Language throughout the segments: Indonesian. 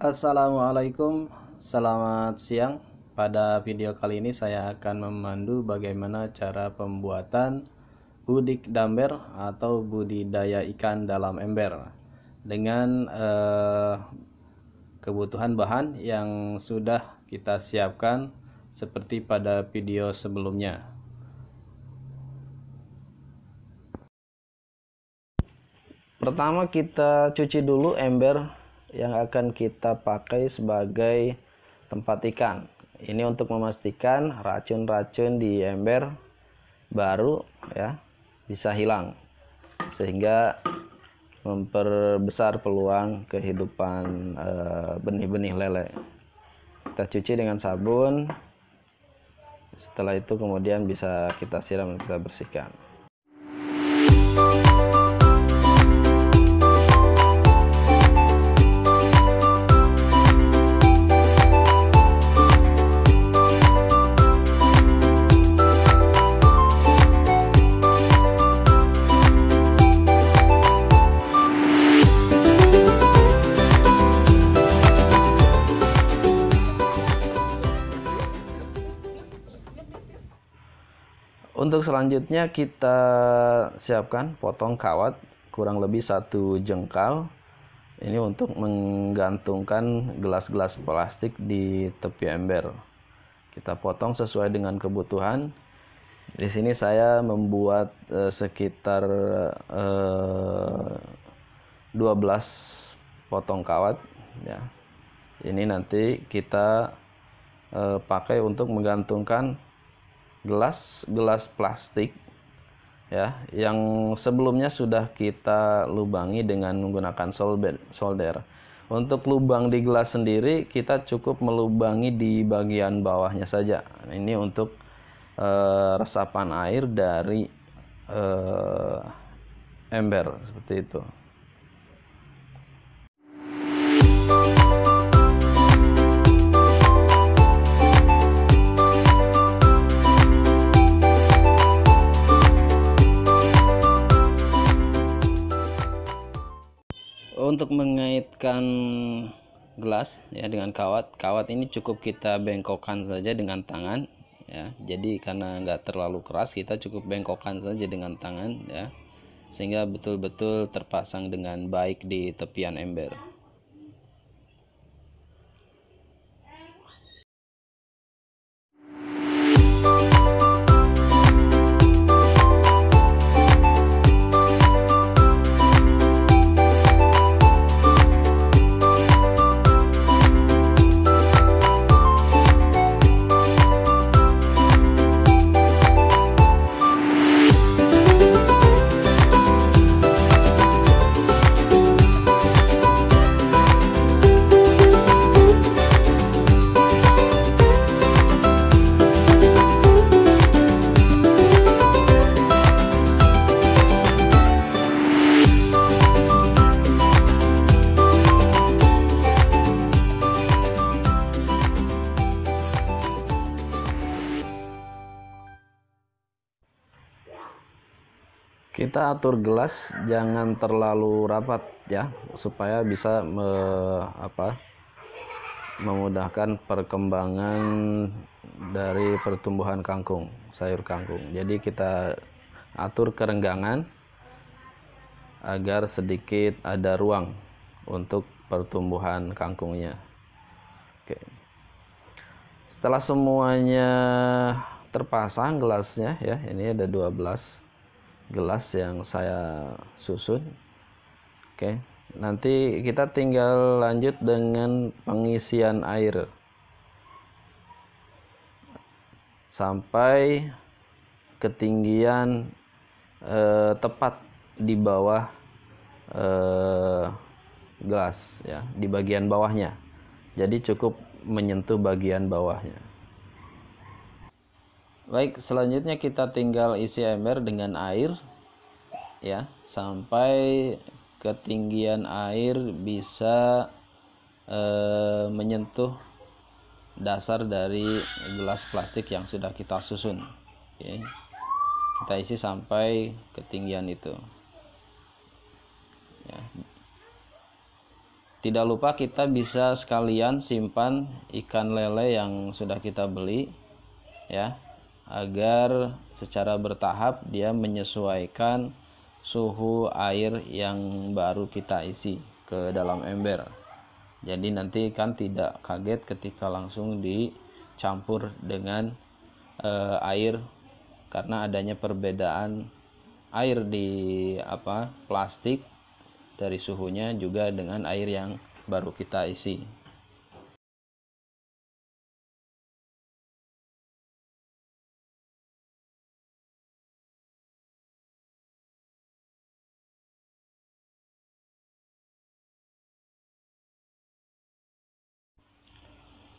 Assalamualaikum, selamat siang. Pada video kali ini saya akan memandu bagaimana cara pembuatan budik damber atau budidaya ikan dalam ember dengan kebutuhan bahan yang sudah kita siapkan seperti pada video sebelumnya. Pertama kita cuci dulu ember yang akan kita pakai sebagai tempat ikan. Ini untuk memastikan racun-racun di ember baru ya bisa hilang, sehingga memperbesar peluang kehidupan benih-benih lele. Kita cuci dengan sabun. Setelah itu kemudian bisa kita siram dan kita bersihkan. Untuk selanjutnya kita siapkan potong kawat kurang lebih 1 jengkal. Ini untuk menggantungkan gelas-gelas plastik di tepi ember. Kita potong sesuai dengan kebutuhan. Di sini saya membuat sekitar 12 potong kawat ya. Ini nanti kita pakai untuk menggantungkan gelas plastik ya yang sebelumnya sudah kita lubangi dengan menggunakan solder. Untuk lubang di gelas sendiri kita cukup melubangi di bagian bawahnya saja. Ini untuk resapan air dari ember seperti itu. Untuk mengaitkan gelas ya dengan kawat ini cukup kita bengkokkan saja dengan tangan ya. Jadi karena nggak terlalu keras, kita cukup bengkokkan saja dengan tangan ya, sehingga betul-betul terpasang dengan baik di tepian ember. Kita atur gelas jangan terlalu rapat ya, supaya bisa memudahkan perkembangan dari pertumbuhan kangkung, sayur kangkung. Jadi kita atur kerenggangan agar sedikit ada ruang untuk pertumbuhan kangkungnya. Oke. Setelah semuanya terpasang gelasnya ya, ini ada 12 gelas yang saya susun. Oke, nanti kita tinggal lanjut dengan pengisian air sampai ketinggian tepat di bawah gelas ya, di bagian bawahnya. Jadi cukup menyentuh bagian bawahnya. Baik, selanjutnya kita tinggal isi ember dengan air ya, sampai ketinggian air bisa menyentuh dasar dari gelas plastik yang sudah kita susun. Oke. Kita isi sampai ketinggian itu ya. Tidak lupa kita bisa sekalian simpan ikan lele yang sudah kita beli ya, agar secara bertahap dia menyesuaikan suhu air yang baru kita isi ke dalam ember. Jadi nanti kan tidak kaget ketika langsung dicampur dengan air, karena adanya perbedaan air di plastik dari suhunya juga dengan air yang baru kita isi.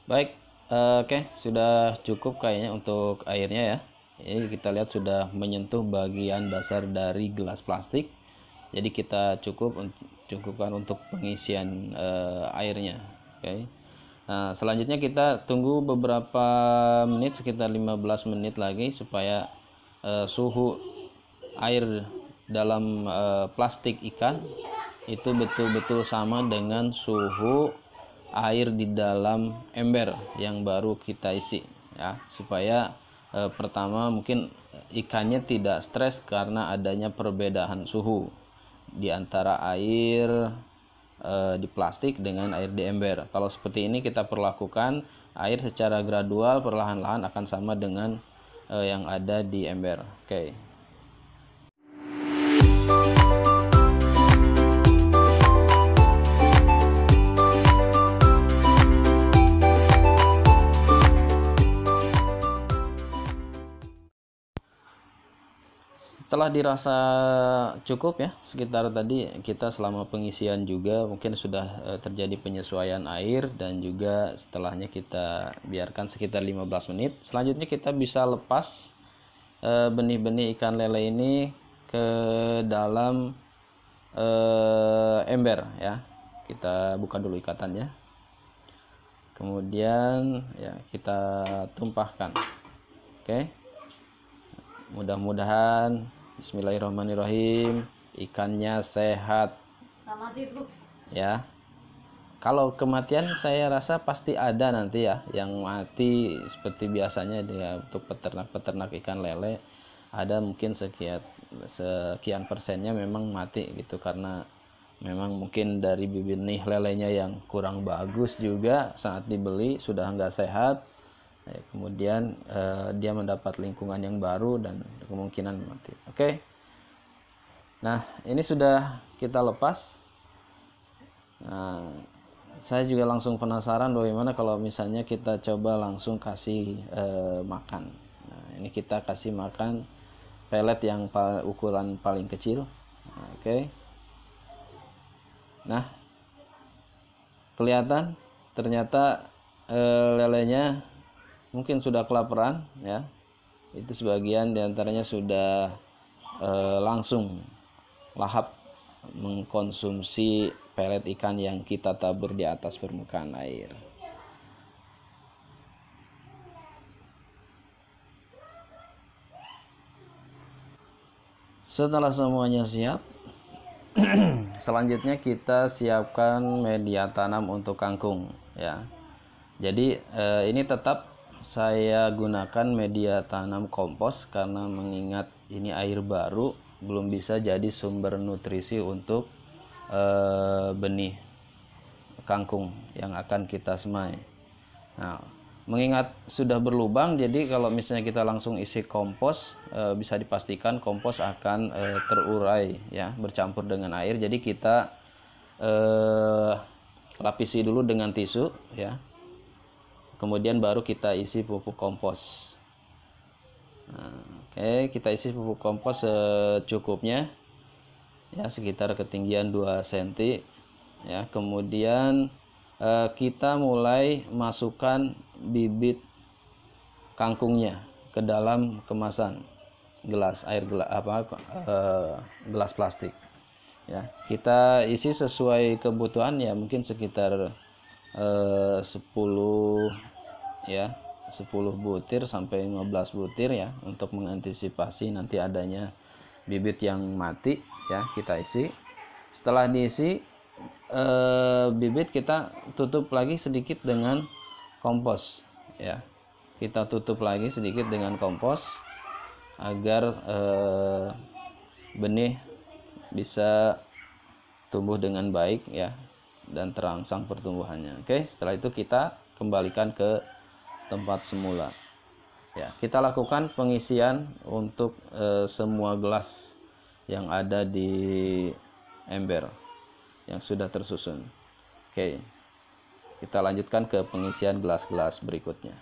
Baik, oke, sudah cukup kayaknya untuk airnya ya. Ini kita lihat sudah menyentuh bagian dasar dari gelas plastik. Jadi kita cukupkan untuk pengisian airnya. Oke. Nah, selanjutnya kita tunggu beberapa menit, sekitar 15 menit lagi supaya suhu air dalam plastik ikan itu betul-betul sama dengan suhu air di dalam ember yang baru kita isi ya, supaya pertama mungkin ikannya tidak stres karena adanya perbedaan suhu di antara air di plastik dengan air di ember. Kalau seperti ini kita perlakukan air secara gradual, perlahan-lahan akan sama dengan yang ada di ember. Oke. Setelah dirasa cukup ya, sekitar tadi kita selama pengisian juga mungkin sudah terjadi penyesuaian air, dan juga setelahnya kita biarkan sekitar 15 menit. Selanjutnya kita bisa lepas benih-benih ikan lele ini ke dalam ember ya. Kita buka dulu ikatannya. Kemudian ya kita tumpahkan. Oke. Mudah-mudahan, bismillahirrahmanirrahim, ikannya sehat ya. Kalau kematian saya rasa pasti ada nanti ya, yang mati seperti biasanya dia untuk peternak-peternak ikan lele, ada mungkin sekian persennya memang mati gitu, karena memang mungkin dari benih lelenya yang kurang bagus juga saat dibeli sudah nggak sehat. Kemudian dia mendapat lingkungan yang baru dan kemungkinan mati. Oke. Nah, ini sudah kita lepas. Nah, saya juga langsung penasaran bagaimana kalau misalnya kita coba langsung kasih makan. Nah, ini kita kasih makan pelet yang ukuran paling kecil. Oke. Nah, kelihatan ternyata lelenya mungkin sudah kelaparan ya. Itu sebagian diantaranya sudah langsung lahap mengkonsumsi pelet ikan yang kita tabur di atas permukaan air. Setelah semuanya siap, selanjutnya kita siapkan media tanam untuk kangkung ya. Jadi ini tetap saya gunakan media tanam kompos, karena mengingat ini air baru belum bisa jadi sumber nutrisi untuk benih kangkung yang akan kita semai. Nah, mengingat sudah berlubang, jadi kalau misalnya kita langsung isi kompos, bisa dipastikan kompos akan terurai ya, bercampur dengan air. Jadi kita lapisi dulu dengan tisu ya. Kemudian baru kita isi pupuk kompos. Nah, oke, kita isi pupuk kompos secukupnya ya, sekitar ketinggian 2 cm ya. Kemudian kita mulai masukkan bibit kangkungnya ke dalam kemasan gelas gelas plastik ya. Kita isi sesuai kebutuhan ya, mungkin sekitar 10 ya, 10 butir sampai 15 butir ya, untuk mengantisipasi nanti adanya bibit yang mati ya. Kita isi. Setelah diisi bibit kita tutup lagi sedikit dengan kompos ya. Kita tutup lagi sedikit dengan kompos agar benih bisa tumbuh dengan baik ya dan terangsang pertumbuhannya. Oke, setelah itu kita kembalikan ke tempat semula. Ya, kita lakukan pengisian untuk semua gelas yang ada di ember yang sudah tersusun. Oke, kita lanjutkan ke pengisian gelas-gelas berikutnya.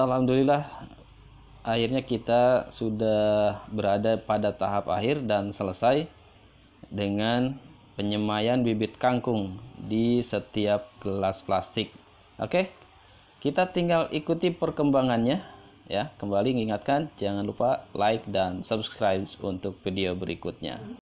Alhamdulillah, akhirnya kita sudah berada pada tahap akhir dan selesai dengan penyemaian bibit kangkung di setiap gelas plastik. Oke, kita tinggal ikuti perkembangannya ya. Kembali mengingatkan, jangan lupa like dan subscribe untuk video berikutnya.